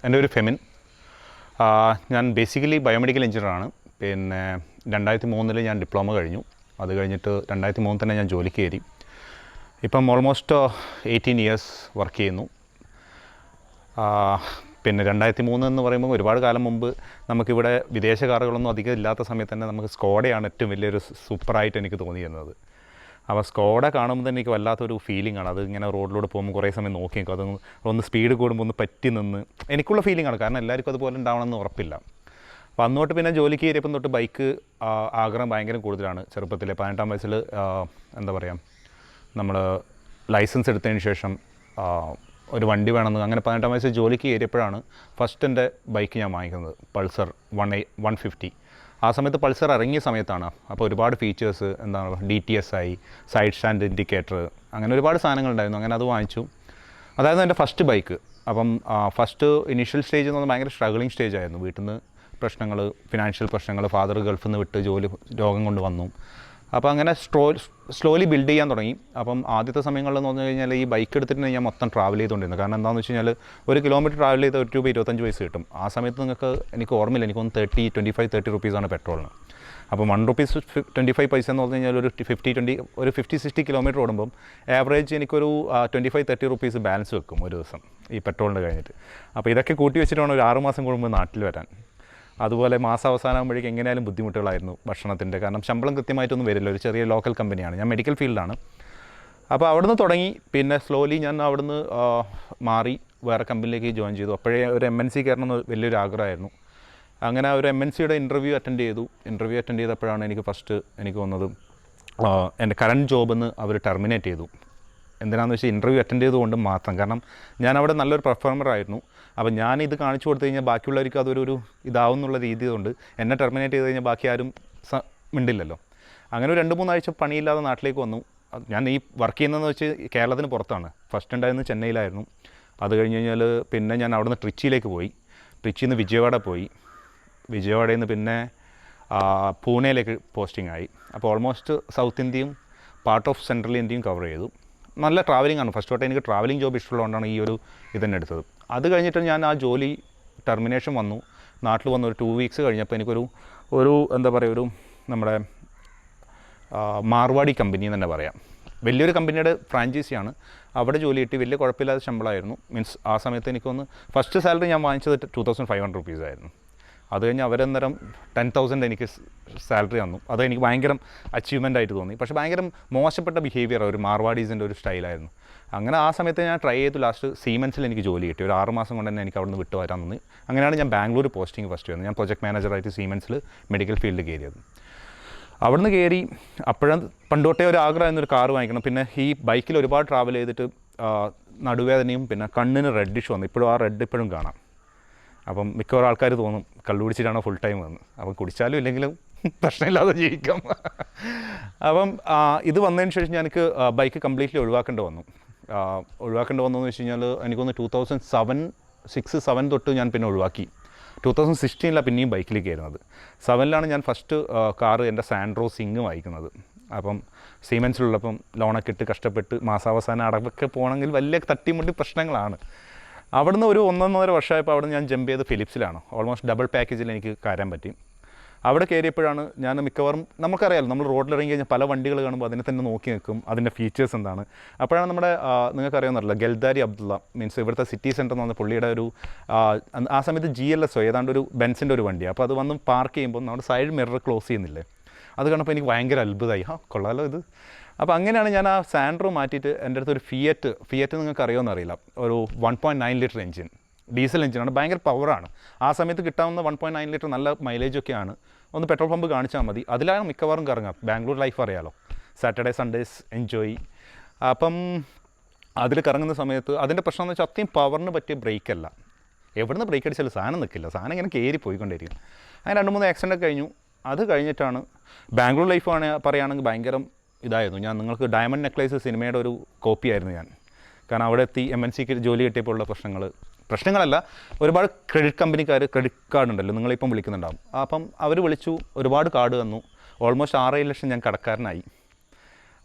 എൻ്റെ ഒരു ഫെമിൻ. ഞാൻ ബേസിക്കലി ബയോമെഡിക്കൽ എഞ്ചിനീയറാണ്. പിന്നെ 2003 ഞാൻ ഡിപ്ലോമ കഴിഞ്ഞു. അത് കഴിഞ്ഞിട്ട് 2003 തന്നെ ഞാൻ ജോലിക്ക് കയറി. ഇപ്പം ഓൾമോസ്റ്റ് 18 ഇയേഴ്സ് വർക്ക് ചെയ്യുന്നു. പിന്നെ 2003 എന്ന് പറയുമ്പോൾ ഒരുപാട് കാലം മുമ്പ് നമുക്കിവിടെ വിദേശ കാറുകളൊന്നും അധികം ഇല്ലാത്ത സമയത്ത് തന്നെ നമുക്ക് സ്കോഡയാണ് ഏറ്റവും വലിയൊരു സൂപ്പറായിട്ട് എനിക്ക് തോന്നിയിരുന്നത്. അപ്പോൾ സ്കോഡ കാണുമ്പോൾ തന്നെ എനിക്ക് വല്ലാത്തൊരു ഫീലിംഗ് ആണ്. അത് ഇങ്ങനെ റോഡിലൂടെ പോകുമ്പോൾ കുറേ സമയം നോക്കി നിൽക്കും. അതൊന്ന് സ്പീഡ് കൂടുമ്പോൾ ഒന്ന് പറ്റി നിന്ന് എനിക്കുള്ള ഫീലിംഗ് ആണ്. കാരണം എല്ലാവർക്കും അതുപോലെ ഉണ്ടാവണമെന്ന് ഉറപ്പില്ല. അപ്പോൾ അന്നോട്ട് പിന്നെ ജോലിക്ക് കയറിയപ്പം തൊട്ട് ബൈക്ക് ആഗ്രഹം ഭയങ്കര കൂടുതലാണ്. ചെറുപ്പത്തിൽ 18-ാം വയസ്സിൽ എന്താ പറയുക, നമ്മൾ ലൈസൻസ് എടുത്തതിന് ശേഷം ഒരു വണ്ടി വേണമെന്ന് അങ്ങനെ 18-ാം വയസ്സിൽ ജോലിക്ക് കയറിയപ്പോഴാണ് ഫസ്റ്റ് എൻ്റെ ബൈക്ക് ഞാൻ വാങ്ങിക്കുന്നത്. പൾസർ 150. ആ സമയത്ത് പൾസർ ഇറങ്ങിയ സമയത്താണ്. അപ്പോൾ ഒരുപാട് ഫീച്ചേഴ്സ്, എന്താണ് DTS ആയി, സൈഡ് സ്റ്റാൻഡ് ഇൻഡിക്കേറ്റർ, അങ്ങനെ ഒരുപാട് സാധനങ്ങളുണ്ടായിരുന്നു. അങ്ങനെ അത് വാങ്ങിച്ചു. അതായിരുന്നു എൻ്റെ ഫസ്റ്റ് ബൈക്ക്. അപ്പം ഫസ്റ്റ് ഇനീഷ്യൽ സ്റ്റേജ് എന്ന് പറഞ്ഞാൽ ഭയങ്കര സ്ട്രഗിളിങ് സ്റ്റേജ് ആയിരുന്നു. വീട്ടിൽ നിന്ന് പ്രശ്നങ്ങൾ, ഫിനാൻഷ്യൽ പ്രശ്നങ്ങൾ, ഫാദർ ഗൾഫിൽ നിന്ന് വിട്ട് രോഗം കൊണ്ട് വന്നു. അപ്പോൾ അങ്ങനെ സ്ലോലി ബിൽഡ് ചെയ്യാൻ തുടങ്ങി. അപ്പം ആദ്യത്തെ സമയങ്ങളിൽ എന്ന് പറഞ്ഞു കഴിഞ്ഞാൽ ഈ ബൈക്ക് എടുത്തിട്ട് ഞാൻ മൊത്തം ട്രാവൽ ചെയ്തുകൊണ്ടിരുന്നത്. കാരണം എന്താണെന്ന് വെച്ച് കഴിഞ്ഞാൽ ഒരു കിലോമീറ്റർ ട്രാവൽ ചെയ്ത് ₹1.25 കിട്ടും. ആ സമയത്ത് നിങ്ങൾക്ക് എനിക്ക് ഓർമ്മയില്ല, എനിക്കൊന്ന് 30 rupees പെട്രോളിന്. അപ്പോൾ ₹1.25 എന്ന് പറഞ്ഞു കഴിഞ്ഞാൽ ഒരു 50-60 കിലോമീറ്റർ ഓടുമ്പം ആവറേജ് എനിക്കൊരു 25-30 rupees ബാലൻസ് വെക്കും ഒരു ദിവസം ഈ പെട്രോളിന് കഴിഞ്ഞിട്ട്. അപ്പോൾ ഇതൊക്കെ കൂട്ടി വെച്ചിട്ട് വേണം ഒരു 6 മാസം കൂടുമ്പോൾ നാട്ടിൽ വരാൻ. അതുപോലെ മാസാവസാനമാകുമ്പോഴേക്കും എങ്ങനെയാലും ബുദ്ധിമുട്ടുകളായിരുന്നു ഭക്ഷണത്തിൻ്റെ. കാരണം ശമ്പളം കൃത്യമായിട്ടൊന്നും വരില്ല. ഒരു ചെറിയ ലോക്കൽ കമ്പനിയാണ്, ഞാൻ മെഡിക്കൽ ഫീൽഡാണ്. അപ്പോൾ അവിടുന്ന് തുടങ്ങി. പിന്നെ സ്ലോലി ഞാൻ അവിടുന്ന് മാറി വേറെ കമ്പനിയിലേക്ക് ജോയിൻ ചെയ്തു. അപ്പോഴേ ഒരു MNC കയറണമെന്ന് വലിയൊരു ആഗ്രഹമായിരുന്നു. അങ്ങനെ ഒരു MNCയുടെ ഇൻ്റർവ്യൂ അറ്റൻഡ് ചെയ്തു. ഇൻ്റർവ്യൂ അറ്റൻഡ് ചെയ്തപ്പോഴാണ് എനിക്ക് വന്നത് എൻ്റെ കറണ്ട് ജോബിൽ നിന്ന് അവർ ടെർമിനേറ്റ് ചെയ്തു. എന്തിനാണെന്ന് വെച്ചാൽ ഇൻ്റർവ്യൂ അറ്റൻഡ് ചെയ്തുകൊണ്ട് മാത്രം. കാരണം ഞാൻ അവിടെ നല്ലൊരു പെർഫോമറായിരുന്നു. അപ്പോൾ ഞാനിത് കാണിച്ചു കൊടുത്തു കഴിഞ്ഞാൽ ബാക്കിയുള്ളവർക്ക് അതൊരു ഇതാവുന്നുള്ള രീതി കൊണ്ട് എന്നെ ടെർമിനേറ്റ് ചെയ്ത് കഴിഞ്ഞാൽ ബാക്കി ആരും മിണ്ടില്ലല്ലോ. അങ്ങനെ ഒരു 2-3 ആഴ്ച പണിയില്ലാതെ നാട്ടിലേക്ക് വന്നു. ഞാൻ ഈ വർക്ക് ചെയ്യുന്നതെന്ന് വെച്ച് കേരളത്തിന് പുറത്താണ്. ഫസ്റ്റ് ഉണ്ടായിരുന്നത് ചെന്നൈയിലായിരുന്നു. അത് കഴിഞ്ഞ് കഴിഞ്ഞാൽ പിന്നെ ഞാൻ അവിടുന്ന് ട്രിച്ചിയിലേക്ക് പോയി. ട്രിച്ചിയിൽ നിന്ന് വിജയവാഡ പോയി. വിജയവാഡയിൽ നിന്ന് പിന്നെ പൂനെയിലേക്ക് പോസ്റ്റിംഗ് ആയി. അപ്പോൾ ഓൾമോസ്റ്റ് സൗത്ത് ഇന്ത്യയും പാർട്ട് ഓഫ് സെൻട്രൽ ഇന്ത്യയും കവർ ചെയ്തു. നല്ല ട്രാവലിംഗ് ആണ്. ഫസ്റ്റ് തൊട്ട് എനിക്ക് ട്രാവലിംഗ് ജോബ് ഇഷ്ടമുള്ളതുകൊണ്ടാണ് ഈ ഒരു ഇതന്നെ എടുത്തത്. അത് കഴിഞ്ഞിട്ട് ഞാൻ ആ ജോലി ടെർമിനേഷൻ വന്നു. നാട്ടിൽ വന്ന് ഒരു 2 വീക്സ് കഴിഞ്ഞപ്പോൾ എനിക്കൊരു എന്താ പറയുക, ഒരു നമ്മുടെ മാർവാടി കമ്പനി എന്ന് തന്നെ പറയാം. വലിയൊരു കമ്പനിയുടെ ഫ്രാഞ്ചൈസിയാണ്. അവിടെ ജോലി കിട്ടി. വലിയ കുഴപ്പമില്ലാത്ത ശമ്പളമായിരുന്നു. മീൻസ് ആ സമയത്ത് എനിക്കൊന്ന് ഫസ്റ്റ് സാലറി ഞാൻ വാങ്ങിച്ചത് 2500 rupees ആയിരുന്നു. അത് കഴിഞ്ഞ് അവരന്നേരം 10,000 എനിക്ക് സാലറി തന്നു. അത് എനിക്ക് ഭയങ്കര അച്ചീവ്മെൻ്റ് ആയിട്ട് തോന്നി. പക്ഷേ ഭയങ്കര മോശപ്പെട്ട ബിഹേവിയർ ഒരു മാർവാഡീസിൻ്റെ ഒരു സ്റ്റൈലായിരുന്നു. അങ്ങനെ ആ സമയത്ത് ഞാൻ ട്രൈ ചെയ്തു. ലാസ്റ്റ് സീമെൻസിൽ എനിക്ക് ജോലി കിട്ടി. ഒരു 6 മാസം കൊണ്ട് തന്നെ എനിക്ക് അവിടെ നിന്ന് വിട്ടു വരാൻ തോന്നി. അങ്ങനെയാണ് ഞാൻ ബാംഗ്ലൂർ പോസ്റ്റിംഗ് ഫസ്റ്റ് വരുന്നത്. ഞാൻ പ്രൊജക്ട് മാനേജറായിട്ട് സീമെൻസിൽ മെഡിക്കൽ ഫീൽഡിൽ കയറിയത്. അവിടുന്ന് കയറി അപ്പോഴും പണ്ടോട്ടേ ഒരു ആഗ്രഹമായിരുന്നു ഒരു കാർ വാങ്ങിക്കണം. പിന്നെ ഈ ബൈക്കിൽ ഒരുപാട് ട്രാവൽ ചെയ്തിട്ട് നടുവേദനയും പിന്നെ കണ്ണിന് റെഡിഷ് വന്നു. ഇപ്പോഴും ആ റെഡ് ഇപ്പോഴും കാണാം. അപ്പം മിക്കവാറും ആൾക്കാർ തോന്നും കള്ളു കുടിച്ചിട്ടാണോ ഫുൾ ടൈം വന്ന്. അപ്പം കുടിച്ചാലും ഇല്ലെങ്കിലും പ്രശ്നമില്ലാതെ ജീവിക്കാം. അപ്പം ഇത് വന്നതിന് ശേഷം എനിക്ക് ബൈക്ക് കംപ്ലീറ്റ്ലി ഒഴിവാക്കേണ്ടി വന്നു എന്ന് വെച്ച് കഴിഞ്ഞാൽ എനിക്കൊന്ന് 2006-7 തൊട്ട് ഞാൻ പിന്നെ ഒഴിവാക്കി. 2016 പിന്നെയും ബൈക്കിലേക്ക് കയറുന്നത്. 7 ഞാൻ ഫസ്റ്റ് കാറ് എൻ്റെ സാൻഡ്രോ സിംഗ് വാങ്ങിക്കുന്നത്. അപ്പം സീമെൻസിലുള്ളപ്പം ലോണൊക്കെ ഇട്ട് കഷ്ടപ്പെട്ട് മാസാവസാനം അടവൊക്കെ പോകണമെങ്കിൽ വലിയ തട്ടിമുട്ടി പ്രശ്നങ്ങളാണ്. അവിടുന്ന് ഒരു 1.5 വർഷമായപ്പോൾ അവിടെ ഞാൻ ജമ്പ് ചെയ്ത് ഫിലിപ്സിലാണ്. ഓൾമോസ്റ്റ് ഡബിൾ പാക്കേജിൽ എനിക്ക് കയറാൻ പറ്റി. അവിടെ കയറിയപ്പോഴാണ് ഞാൻ മിക്കവാറും നമുക്കറിയാമല്ലോ, നമ്മൾ റോഡിലിറങ്ങി കഴിഞ്ഞാൽ പല വണ്ടികൾ കാണുമ്പോൾ അതിനെ തന്നെ നോക്കി നിൽക്കും, അതിൻ്റെ ഫീച്ചേഴ്സ് എന്താണ്. അപ്പോഴാണ് നമ്മുടെ നിങ്ങൾക്കറിയാവുന്നറിയില്ല ഗൽദാരി അബ്ദുള്ള, മീൻസ് ഇവിടുത്തെ സിറ്റി സെൻറ്റർ എന്ന് പറഞ്ഞ പുള്ളിയുടെ ഒരു ആ സമയത്ത് GLSO ഏതാണ്ട് ഒരു ബെൻസിൻ്റെ ഒരു വണ്ടിയാണ്. അപ്പോൾ അത് വന്ന് പാർക്ക് ചെയ്യുമ്പോൾ നമ്മുടെ സൈഡ് മിറർ ക്ലോസ് ചെയ്യുന്നില്ലേ, അത് കണ്ടപ്പോൾ എനിക്ക് ഭയങ്കര അത്ഭുതമായി. കൊള്ളാലോ ഇത്. അപ്പോൾ അങ്ങനെയാണ് ഞാൻ ആ സാൻഡ്രോ മാറ്റിയിട്ട് എൻ്റെ അടുത്തൊരു ഫിയറ്റ് നിങ്ങൾക്ക് അറിയുമെന്ന് അറിയില്ല, ഒരു 1.9 ലിറ്റർ എഞ്ചിൻ, ഡീസൽ എഞ്ചിനാണ്, ഭയങ്കര പവറാണ്. ആ സമയത്ത് കിട്ടാവുന്ന 1.9 ലിറ്റർ നല്ല മൈലേജൊക്കെയാണ്. ഒന്ന് പെട്രോൾ പമ്പ് കാണിച്ചാൽ മതി, അതിലാണ് മിക്കവാറും കറങ്ങാം. ബാംഗ്ലൂർ ലൈഫ് അറിയാലോ, സാറ്റർഡേ സൺഡേസ് എൻജോയ്. അപ്പം അതിൽ കറങ്ങുന്ന സമയത്ത് അതിൻ്റെ പ്രശ്നം എന്ന് വെച്ചാൽ അത്രയും പവറിന് പറ്റിയ ബ്രേക്കല്ല. എവിടുന്ന് ബ്രേക്ക് അടിച്ചാലും സാധനം നിൽക്കില്ല, സാധനം ഇങ്ങനെ കയറി പോയിക്കൊണ്ടിരിക്കും. അങ്ങനെ 2-3 ആക്സിഡൻ്റ് കഴിഞ്ഞു. അത് കഴിഞ്ഞിട്ടാണ് ബാംഗ്ലൂർ ലൈഫ് പറയുകയാണെങ്കിൽ ഭയങ്കര ഇതായിരുന്നു. ഞാൻ നിങ്ങൾക്ക് ഡയമണ്ട് നെക്ലേസ് സിനിമയുടെ ഒരു കോപ്പിയായിരുന്നു ഞാൻ. കാരണം അവിടെ എത്തി MNCക്ക് ജോലി കിട്ടിയപ്പോൾ ഉള്ള പ്രശ്നങ്ങളല്ല, ഒരുപാട് ക്രെഡിറ്റ് കാർഡ് ഉണ്ടല്ലോ, നിങ്ങളിപ്പം വിളിക്കുന്നുണ്ടാവും. അപ്പം അവർ വിളിച്ചു, ഒരുപാട് കാർഡ് തന്നു. ഓൾമോസ്റ്റ് 6-7 ലക്ഷം ഞാൻ കടക്കാരനായി.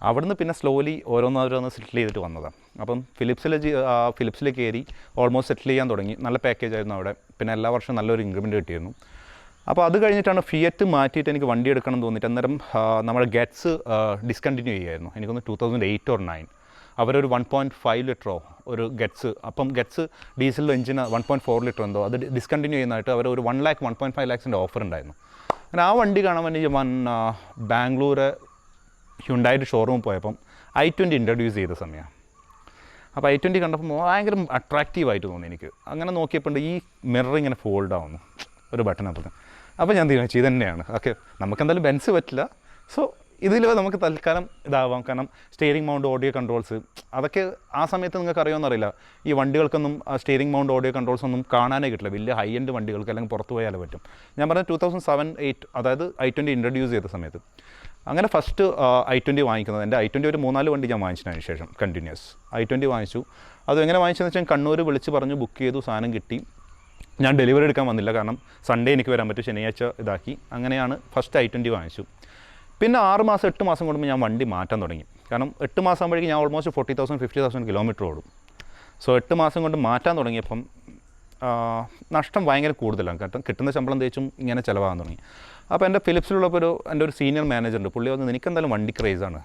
അവിടുന്ന് പിന്നെ സ്ലോലി ഓരോന്നോരോന്ന് സെറ്റിൽ ചെയ്തിട്ട് വന്നതാണ്. അപ്പം ഫിലിപ്സിൽ കയറി ഓൾമോസ്റ്റ് സെറ്റിൽ ചെയ്യാൻ തുടങ്ങി. നല്ല പാക്കേജ് ആയിരുന്നു അവിടെ. പിന്നെ എല്ലാ വർഷവും നല്ലൊരു ഇൻക്രിമെൻറ്റ് കിട്ടിയിരുന്നു. അപ്പോൾ അത് കഴിഞ്ഞിട്ടാണ് ഫിയറ്റ് മാറ്റിയിട്ട് എനിക്ക് വണ്ടി എടുക്കണം എന്ന് തോന്നിയിട്ട് അന്നേരം നമ്മുടെ ഗെറ്റ്സ് ഡിസ്കണ്ടിന്യൂ ചെയ്യുമായിരുന്നു. എനിക്കൊന്ന് 2008 or 2009 അവരൊരു 1.5 ലിറ്ററോ ഒരു ഗെറ്റ്സ്, അപ്പം ഗെറ്റ്സ് ഡീസൽ എഞ്ചിന് 1.4 ലിറ്റർ എന്തോ അത് ഡിസ്കണ്ടിന്യൂ ചെയ്യുന്നതായിട്ട് അവർ ഒരു 1 lakh 1.5 lakhs ഓഫർ ഉണ്ടായിരുന്നു. അങ്ങനെ ആ വണ്ടി കാണാൻ വേണ്ടി ബാംഗ്ലൂർ ഹ്യുണ്ടായിട്ട് ഷോറൂമിൽ പോയപ്പം i20 ഇൻട്രൊഡ്യൂസ് ചെയ്ത സമയമാണ്. അപ്പോൾ i20 കണ്ടപ്പോൾ ഭയങ്കര അട്രാക്റ്റീവായിട്ട് തോന്നി എനിക്ക്. അങ്ങനെ നോക്കിയപ്പോൾ ഈ മിറർ ഇങ്ങനെ ഫോൾഡ് ആവുന്നു ഒരു ബട്ടൺ അപ്പോൾ ഞാൻ തീരുമാനിച്ചു ഇത് തന്നെയാണ്. ഓക്കെ, നമുക്കെന്തായാലും ബെൻസ് പറ്റില്ല, സോ ഇതിൽ നമുക്ക് തൽക്കാലം ഇതാവാം. കാരണം സ്റ്റിയറിംഗ് മൗണ്ട് ഓഡിയോ കൺട്രോൾസ് അതൊക്കെ ആ സമയത്ത് നിങ്ങൾക്ക് അറിയുമെന്നറിയില്ല. ഈ വണ്ടികൾക്കൊന്നും സ്റ്റിയറിംഗ് മൗണ്ട് ഓഡിയോ കൺട്രോൾസ് ഒന്നും കാണാനേ കിട്ടില്ല. വലിയ ഹൈ എൻഡ് വണ്ടികൾക്ക് അല്ലെങ്കിൽ പുറത്ത് പോയാലേ പറ്റും. ഞാൻ പറഞ്ഞത് 2007-08 അതായത് i20 ഇൻട്രൊഡ്യൂസ് ചെയ്ത സമയത്ത്. അങ്ങനെ ഫസ്റ്റ് i20 വാങ്ങിക്കുന്നത്, എൻ്റെ i20 ഒരു 3-4 വണ്ടി ഞാൻ വാങ്ങിച്ചതിന് ശേഷം കണ്ടിന്യൂസ് i20 വാങ്ങിച്ചു. അത് എങ്ങനെ വാങ്ങിച്ചതെന്ന് വെച്ചാൽ കണ്ണൂർ വിളിച്ച് പറഞ്ഞു, ബുക്ക് ചെയ്തു, സാധനം കിട്ടി. ഞാൻ ഡെലിവറി എടുക്കാൻ വന്നില്ല, കാരണം സൺഡേ എനിക്ക് വരാൻ പറ്റും, ശനിയാഴ്ച ഇതാക്കി. അങ്ങനെയാണ് ഫസ്റ്റ് i20 വാങ്ങിച്ചു. പിന്നെ 6 മാസം 8 മാസം കൂടുമ്പോൾ ഞാൻ വണ്ടി മാറ്റാൻ തുടങ്ങി. കാരണം 8 മാസം ആകുമ്പോഴേക്കും ഞാൻ ഓൾമോസ്റ്റ് 40,000-50,000 കിലോമീറ്റർ ഓടും. സോ 8 മാസം കൊണ്ട് മാറ്റാൻ തുടങ്ങിയപ്പം നഷ്ടം ഭയങ്കര കൂടുതലാണ്. കാരണം കിട്ടുന്ന ശമ്പളം തേച്ചും ഇങ്ങനെ ചിലവാകാൻ തുടങ്ങി. അപ്പോൾ എൻ്റെ ഫിലിപ്സിലുള്ളപ്പോൾ എൻ്റെ ഒരു സീനിയർ മാനേജറുണ്ട്. പുള്ളി വന്ന് നിനക്കെന്തായാലും വണ്ടി ക്രേസാണ്,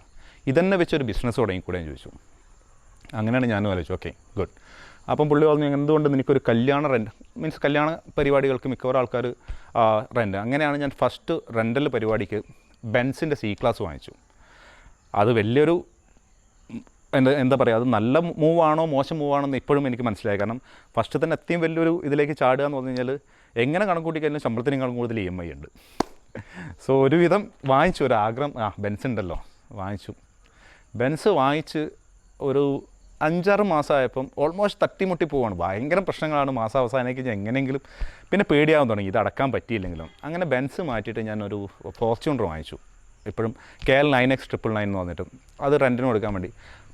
ഇതന്നെ വെച്ചൊരു ബിസിനസ് തുടങ്ങിക്കൂടെ എന്ന് ചോദിച്ചു. അങ്ങനെയാണ് ഞാനും ആലോചിച്ചു. Okay good. അപ്പം പുള്ളി പറഞ്ഞു എന്തുകൊണ്ട് നിനക്കൊരു കല്യാണ റെൻറ്റ്, മീൻസ് കല്യാണ പരിപാടികൾക്ക് മിക്കവാറും ആൾക്കാർ റെൻറ്റ്. അങ്ങനെയാണ് ഞാൻ ഫസ്റ്റ് റെൻ്റൽ പരിപാടിക്ക് ബെൻസിൻ്റെ C ക്ലാസ് വാങ്ങിച്ചു. അത് വലിയൊരു എന്താ പറയുക, അത് നല്ല മൂവാണോ മോശം മൂവാണോ എന്ന് ഇപ്പോഴും എനിക്ക് മനസ്സിലായി. കാരണം ഫസ്റ്റ് തന്നെ അത്രയും വലിയൊരു ഇതിലേക്ക് ചാടുക എന്ന് പറഞ്ഞു കഴിഞ്ഞാൽ എങ്ങനെ കണക്കൂട്ടി കഴിഞ്ഞാൽ ശമ്പളത്തിനേക്കാളും കൂടുതൽ EMI ഉണ്ട്. സോ ഒരുവിധം വാങ്ങിച്ചു, ഒരു ആഗ്രഹം ബെൻസ് ഉണ്ടല്ലോ വാങ്ങിച്ചു. ബെൻസ് വാങ്ങിച്ച് ഒരു 5-6 മാസമായപ്പം ഓൾമോസ്റ്റ് തട്ടിമുട്ടി പോവാണ്. ഭയങ്കര പ്രശ്നങ്ങളാണ് മാസം അവസാനത്തേക്ക് എങ്ങനെയെങ്കിലും. പിന്നെ പേടിയാവാൻ തുടങ്ങി ഇത് അടക്കാൻ പറ്റിയില്ലെങ്കിലും. അങ്ങനെ ബെൻസ് മാറ്റിയിട്ട് ഞാനൊരു ഫോർച്യൂണർ വാങ്ങിച്ചു. ഇപ്പോഴും KL 9X999 എന്ന് പറഞ്ഞിട്ട് അത് റെൻറ്റിന് കൊടുക്കാൻ വേണ്ടി.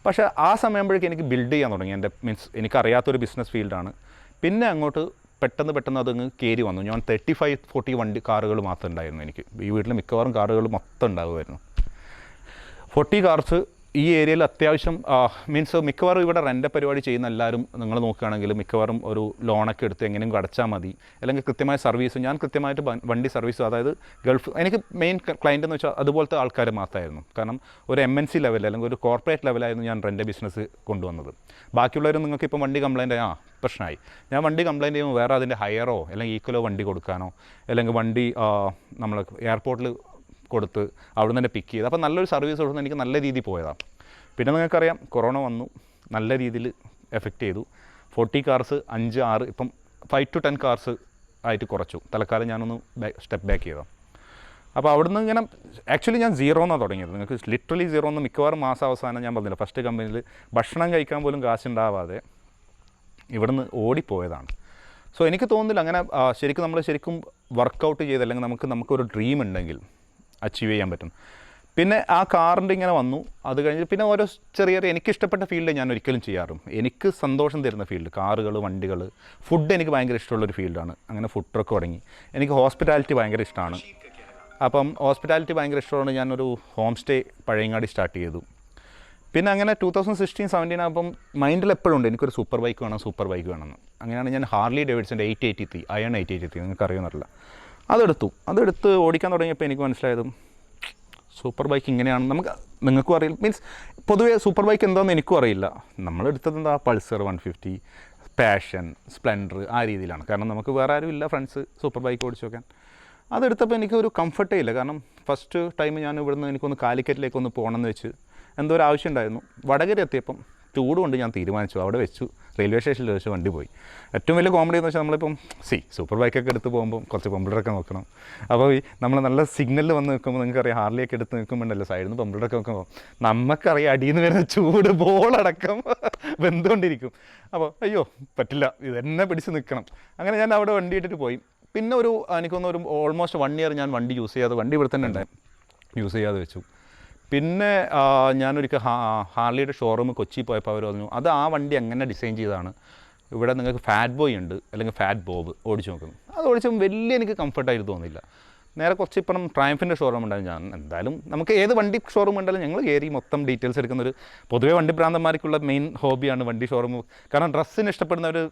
പക്ഷേ ആ സമയമ്പോഴേക്കും എനിക്ക് ബിൽഡ് ചെയ്യാൻ തുടങ്ങി. എൻ്റെ മീൻസ് എനിക്കറിയാത്തൊരു ബിസിനസ് ഫീൽഡാണ്. പിന്നെ അങ്ങോട്ട് പെട്ടെന്ന് അതങ്ങ് കയറി വന്നു. ഞാൻ 35-40 കാറുകൾ മാത്രം ഉണ്ടായിരുന്നു എനിക്ക്. ഈ വീട്ടിൽ മിക്കവാറും കാറുകൾ മൊത്തം ഉണ്ടാകുമായിരുന്നു. 40 കാർസ് ഈ ഏരിയയിൽ അത്യാവശ്യം മീൻസ് മിക്കവാറും ഇവിടെ റെൻ്റ് പരിപാടി ചെയ്യുന്ന എല്ലാവരും നിങ്ങൾ നോക്കുകയാണെങ്കിൽ മിക്കവാറും ഒരു ലോണൊക്കെ എടുത്ത് എങ്ങനെയും അടച്ചാൽ മതി, അല്ലെങ്കിൽ കൃത്യമായ സർവീസ്. ഞാൻ കൃത്യമായിട്ട് വണ്ടി സർവീസ്, അതായത് ഗൾഫ്, എനിക്ക് മെയിൻ ക്ലയൻ്റ് എന്ന് വെച്ചാൽ അതുപോലത്തെ ആൾക്കാർ മാത്രമായിരുന്നു. കാരണം ഒരു MNC ലെവൽ അല്ലെങ്കിൽ ഒരു കോർപ്പറേറ്റ് ലെവലായിരുന്നു ഞാൻ റെൻ്റ് ബിസിനസ് കൊണ്ടുവന്നത്. ബാക്കിയുള്ളവർ നിങ്ങൾക്ക് ഇപ്പം വണ്ടി കംപ്ലയിൻ്റ് പ്രശ്നമായി. ഞാൻ വണ്ടി കംപ്ലയിൻ്റ് ചെയ്യുമ്പോൾ വേറെ അതിൻ്റെ ഹയറോ അല്ലെങ്കിൽ ഈക്വലോ വണ്ടി കൊടുക്കാനോ, അല്ലെങ്കിൽ വണ്ടി നമ്മൾ എയർപോർട്ടിൽ കൊടുത്ത് അവിടെ നിന്ന് തന്നെ പിക്ക് ചെയ്ത്, അപ്പോൾ നല്ലൊരു സർവീസ് കൊടുത്ത് എനിക്ക് നല്ല രീതിയിൽ പോയതാണ്. പിന്നെ നിങ്ങൾക്കറിയാം കൊറോണ വന്നു, നല്ല രീതിയിൽ എഫക്റ്റ് ചെയ്തു. 40 കാർസ് 5-6 ഇപ്പം 5 to 10 കാർസ് ആയിട്ട് കുറച്ചു. തൽക്കാലം ഞാനൊന്ന് സ്റ്റെപ്പ് ബാക്ക് ചെയ്തതാണ്. അപ്പോൾ അവിടുന്ന് ഇങ്ങനെ ആക്ച്വലി ഞാൻ 0 എന്നാണ് തുടങ്ങിയത്. നിങ്ങൾക്ക് ലിറ്ററലി 0 എന്ന് മിക്കവാറും മാസം അവസാനം ഞാൻ പറഞ്ഞില്ല, ഫസ്റ്റ് കമ്പനിയിൽ ഭക്ഷണം കഴിക്കാൻ പോലും കാശുണ്ടാവാതെ ഇവിടുന്ന് ഓടിപ്പോയതാണ്. സോ എനിക്ക് തോന്നുന്നില്ല അങ്ങനെ ശരിക്കും വർക്കൗട്ട് ചെയ്ത്, അല്ലെങ്കിൽ നമുക്കൊരു ഡ്രീം ഉണ്ടെങ്കിൽ അച്ചീവ് ചെയ്യാൻ പറ്റും. പിന്നെ ആ കാറിൻ്റെ ഇങ്ങനെ വന്നു. അത് കഴിഞ്ഞ് പിന്നെ ഓരോ ചെറിയ എനിക്കിഷ്ടപ്പെട്ട ഫീൽഡ് ഞാൻ ഒരിക്കലും ചെയ്യാറും. എനിക്ക് സന്തോഷം തരുന്ന ഫീൽഡ് കാറുകൾ, വണ്ടികൾ, ഫുഡ് എനിക്ക് ഭയങ്കര ഇഷ്ടമുള്ളൊരു ഫീൽഡാണ്. അങ്ങനെ ഫുഡ് ട്രക്ക് തുടങ്ങി. എനിക്ക് ഹോസ്പിറ്റാലിറ്റി ഭയങ്കര ഇഷ്ടമാണ്. അപ്പം ഹോസ്പിറ്റാലിറ്റി ഭയങ്കര ഇഷ്ടമാണ്. ഞാനൊരു ഹോം സ്റ്റേ പഴയങ്ങാടി സ്റ്റാർട്ട് ചെയ്തു. പിന്നെ അങ്ങനെ 2016-17 ആകുമ്പം മൈൻഡിൽ എപ്പോഴും ഉണ്ട് എനിക്കൊരു സൂപ്പർ ബൈക്ക് വേണമെന്ന്. അങ്ങനെയാണ് ഞാൻ ഹാർലി ഡേവിഡ്സൻ്റെ 883 അയൺ 883 നിങ്ങൾക്ക് അറിയുമെന്നറിയില്ല, അതെടുത്ത് ഓടിക്കാൻ തുടങ്ങിയപ്പോൾ എനിക്ക് മനസ്സിലായതും സൂപ്പർ ബൈക്ക് ഇങ്ങനെയാണ്. നിങ്ങൾക്കും അറിയില്ല, മീൻസ് പൊതുവേ സൂപ്പർ ബൈക്ക് എന്താണെന്ന് എനിക്കും അറിയില്ല. നമ്മളെടുത്തത് എന്താ പൾസർ 150, പാഷൻ, സ്പ്ലെൻഡർ ആ രീതിയിലാണ്. കാരണം നമുക്ക് വേറെ ആരും ഇല്ല ഫ്രണ്ട്സ് സൂപ്പർ ബൈക്ക് ഓടിച്ച് നോക്കാൻ. അതെടുത്തപ്പോൾ എനിക്കൊരു കംഫർട്ടേ ഇല്ല. കാരണം ഫസ്റ്റ് ടൈം ഞാൻ ഇവിടുന്ന് എനിക്കൊന്ന് കാലിക്കറ്റിലേക്കൊന്ന് പോകണമെന്ന് വെച്ച് എന്തോ ഒരു ആവശ്യം ഉണ്ടായിരുന്നു. വടകര എത്തിയപ്പം ചൂടുകൊണ്ട് ഞാൻ തീരുമാനിച്ചു, അവിടെ വെച്ചു, റെയിൽവേ സ്റ്റേഷനിൽ വെച്ച് വണ്ടി പോയി. ഏറ്റവും വലിയ കോമഡി എന്ന് വെച്ചാൽ നമ്മളിപ്പം സൂപ്പർ ബൈക്കൊക്കെ എടുത്ത് പോകുമ്പോൾ കുറച്ച് പമ്പിളറൊക്കെ നോക്കണം. അപ്പോൾ നമ്മൾ നല്ല സിഗ്നലിൽ വന്ന് നിൽക്കുമ്പോൾ നിങ്ങൾക്കറിയാം ഹാർലിയൊക്കെ എടുത്ത് നിൽക്കുമ്പോണ്ടല്ലോ സൈഡിൽ നിന്ന് പമ്പിളറൊക്കെ നോക്കുമ്പോൾ നമുക്കറിയാം അടിയിൽ നിന്ന് വരുന്ന ചൂട് ബോളടക്കം വെന്തുകൊണ്ടിരിക്കും. അപ്പോൾ അയ്യോ പറ്റില്ല, ഇതെന്നെ പിടിച്ച് നിൽക്കണം. അങ്ങനെ ഞാൻ അവിടെ വണ്ടി ഇട്ടിട്ട് പോയി. പിന്നെ എനിക്കൊന്ന് ഒരു ഓൾമോസ്റ്റ് 1 year ഞാൻ വണ്ടി യൂസ് ചെയ്യാതെ, വണ്ടി ഇവിടെ തന്നെ ഉണ്ടായി, യൂസ് ചെയ്യാതെ വെച്ചു. പിന്നെ ഞാനൊരിക്കൽ ഹാർലിയുടെ ഷോറൂം കൊച്ചി പോയപ്പോൾ അവർ പറഞ്ഞു അത് ആ വണ്ടി അങ്ങനെ ഡിസൈൻ ചെയ്തതാണ്, ഇവിടെ നിങ്ങൾക്ക് ഫാറ്റ് ബോയ് ഉണ്ട് അല്ലെങ്കിൽ ഫാറ്റ് ബോബ് ഓടിച്ച് നോക്കുന്നു. അത് ഓടിച്ചപ്പോൾ വലിയ എനിക്ക് കംഫർട്ടായിട്ട് തോന്നിയില്ല. നേരെ കുറച്ച് ഇപ്പം ട്രയംഫിൻ്റെ ഷോറൂം ഉണ്ടായിരുന്നു. ഞാൻ എന്തായാലും നമുക്ക് ഏത് വണ്ടി ഷോറൂം ഉണ്ടെങ്കിലും ഞങ്ങൾ കയറി മൊത്തം ഡീറ്റെയിൽസ് എടുക്കുന്നൊരു പൊതുവേ വണ്ടി ഭ്രാന്തന്മാർക്കുള്ള മെയിൻ ഹോബിയാണ് വണ്ടി ഷോറൂം. കാരണം ഡ്രസ്സിന് ഇഷ്ടപ്പെടുന്ന ഒരു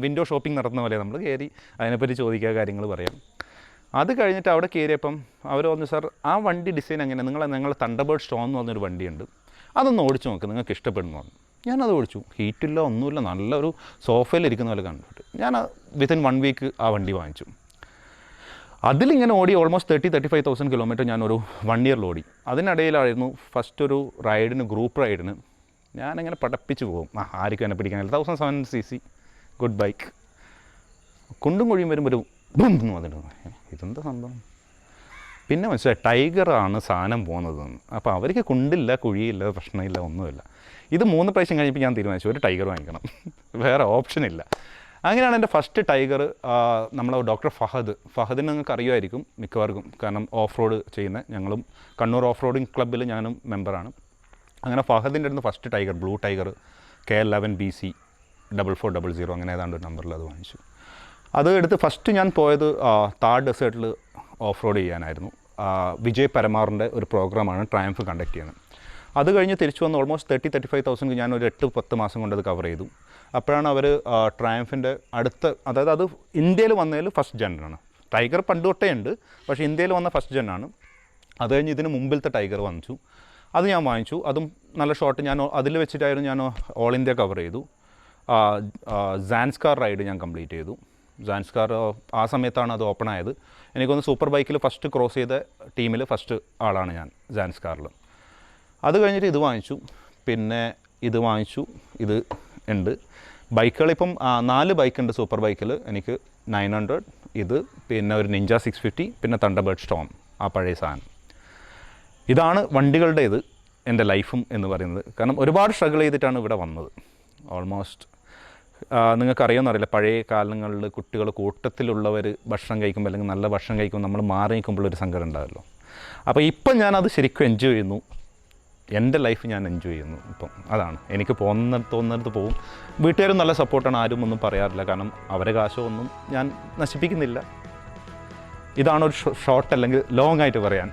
വിൻഡോ ഷോപ്പിംഗ് നടത്തുന്ന പോലെ നമ്മൾ കയറി അതിനെപ്പറ്റി ചോദിക്കുക, കാര്യങ്ങൾ പറയാം. അത് കഴിഞ്ഞിട്ട് അവിടെ കയറിയപ്പം അവർ പറഞ്ഞു, സാർ ആ വണ്ടി ഡിസൈൻ എങ്ങനെ, നിങ്ങളുടെ തണ്ടർബേർഡ് സ്റ്റോം എന്ന് പറഞ്ഞൊരു വണ്ടിയുണ്ട്, അതൊന്ന് ഓടിച്ച് നോക്ക്, നിങ്ങൾക്ക് ഇഷ്ടപ്പെടുന്നു പറഞ്ഞു. ഞാനത് ഓടിച്ചു. ഹീറ്റില്ല, ഒന്നുമില്ല, നല്ലൊരു സോഫയിലിരിക്കുന്ന പോലെ കണ്ടിട്ട് ഞാൻ വിത്തിൻ 1 വീക്ക് ആ വണ്ടി വാങ്ങിച്ചു. അതിലിങ്ങനെ ഓടി ഓൾമോസ്റ്റ് 35,000 കിലോമീറ്റർ ഞാനൊരു 1 ഇയറിൽ ഓടി. അതിനിടയിലായിരുന്നു ഫസ്റ്റ് ഒരു റൈഡിന്, ഗ്രൂപ്പ് റൈഡിന് ഞാനങ്ങനെ പടപ്പിച്ച് പോകും. ആർക്കും എന്നെ പിടിക്കാനില്ല. 1700 cc ഗുഡ് ബൈക്ക്. കുണ്ടും കുഴിയും വരുമ്പോൾ ഒരു ബും എന്ന് വന്നിട്ട് ഇതെന്താ സംഭവം. പിന്നെ മനസ്സിലായി ടൈഗറാണ് സാധനം പോകുന്നതെന്ന്. അപ്പോൾ അവർക്ക് കുണ്ടില്ല, കുഴിയില്ല, പ്രശ്നമില്ല, ഒന്നുമില്ല. ഇത് 3 പ്രാവശ്യം കഴിഞ്ഞപ്പോൾ ഞാൻ തീരുമാനിച്ചു ഒരു ടൈഗർ വാങ്ങിക്കണം, വേറെ ഓപ്ഷനില്ല. അങ്ങനെയാണ് എൻ്റെ ഫസ്റ്റ് ടൈഗർ. നമ്മളെ ഡോക്ടർ ഫഹദിനെ നിങ്ങൾക്ക് അറിയുമായിരിക്കും മിക്കവർക്കും, കാരണം ഓഫ് റോഡ് ചെയ്യുന്ന ഞങ്ങളും കണ്ണൂർ ഓഫ് റോഡിങ് ക്ലബ്ബിൽ ഞാനും മെമ്പറാണ്. അങ്ങനെ ഫഹദിൻ്റെ അടുത്ത് first tiger, blue tiger K11 BC 4400 അങ്ങനെ ഏതാണ്ട് ഒരു നമ്പറിൽ അത് വാങ്ങിച്ചു. അത് എടുത്ത് ഫസ്റ്റ് ഞാൻ പോയത് താർ ഡെസേർട്ടിൽ ഓഫ് റോഡ് ചെയ്യാനായിരുന്നു. വിജയ് പരമാറിൻ്റെ ഒരു പ്രോഗ്രാമാണ് ട്രയംഫ് കണ്ടക്ട് ചെയ്യുന്നത്. അത് കഴിഞ്ഞ് തിരിച്ചു വന്ന് ഓൾമോസ്റ്റ് 35,000 ഞാൻ ഒരു 8-10 മാസം കൊണ്ട് അത് കവർ ചെയ്തു. അപ്പോഴാണ് അവർ ട്രയംഫിൻ്റെ അടുത്ത, അതായത് അത് ഇന്ത്യയിൽ വന്നതിൽ ഫസ്റ്റ് ജെന്നാണ്. ടൈഗർ പണ്ട് തൊട്ടേ ഉണ്ട്, പക്ഷേ ഇന്ത്യയിൽ വന്ന ഫസ്റ്റ് ജെന്നാണ്. അത് കഴിഞ്ഞ് ഇതിന് മുമ്പിലത്തെ ടൈഗർ വന്നു, അത് ഞാൻ വാങ്ങിച്ചു. അതും നല്ല ഷോട്ട് ഞാൻ അതിൽ വെച്ചിട്ടായിരുന്നു ഞാൻ ഓൾ ഇന്ത്യ കവർ ചെയ്തു. സാൻസ്കാർ റൈഡ് ഞാൻ കംപ്ലീറ്റ് ചെയ്തു. സാൻസ്കാർ ആ സമയത്താണ് അത് ഓപ്പൺ ആയത്. എനിക്കൊന്ന് സൂപ്പർ ബൈക്കിൽ ഫസ്റ്റ് ക്രോസ് ചെയ്ത ടീമിൽ ഫസ്റ്റ് ആളാണ് ഞാൻ സാൻസ്കാറിൽ. അത് കഴിഞ്ഞിട്ട് ഇത് വാങ്ങിച്ചു, പിന്നെ ഇത് വാങ്ങിച്ചു, ഇത് ഉണ്ട്. ബൈക്കുകളിപ്പം 4 ബൈക്കുണ്ട് സൂപ്പർ ബൈക്കിൽ. എനിക്ക് 900, ഇത്, പിന്നെ ഒരു നിഞ്ച 650, പിന്നെ തണ്ടർബേർഡ് സ്റ്റോം, ആ പഴയ സാധനം. ഇതാണ് വണ്ടികളുടെ ഇത് എൻ്റെ ലൈഫും എന്ന് പറയുന്നത്. കാരണം ഒരുപാട് സ്ട്രഗിൾ ചെയ്തിട്ടാണ് ഇവിടെ വന്നത്. ഓൾമോസ്റ്റ് നിങ്ങൾക്കറിയാമെന്നറിയില്ല, പഴയ കാലങ്ങളിൽ കുട്ടികൾ കൂട്ടത്തിലുള്ളവർ ഭക്ഷണം കഴിക്കുമ്പോൾ അല്ലെങ്കിൽ നല്ല ഭക്ഷണം കഴിക്കുമ്പോൾ നമ്മൾ മാറി നിൽക്കുമ്പോഴൊരു സങ്കടം ഉണ്ടാകുമല്ലോ. അപ്പോൾ ഇപ്പം ഞാനത് ശരിക്കും എൻജോയ് ചെയ്യുന്നു. എൻ്റെ ലൈഫ് ഞാൻ എൻജോയ് ചെയ്യുന്നു ഇപ്പം. അതാണ് എനിക്ക് തോന്നുന്നിടത്ത് പോകും. വീട്ടുകാരും നല്ല സപ്പോർട്ടാണ്, ആരും ഒന്നും പറയാറില്ല. കാരണം അവരെ കാശോ ഒന്നും ഞാൻ നശിപ്പിക്കുന്നില്ല. ഇതാണൊരു ഷോർട്ട് അല്ലെങ്കിൽ ലോങ് ആയിട്ട് പറയാൻ.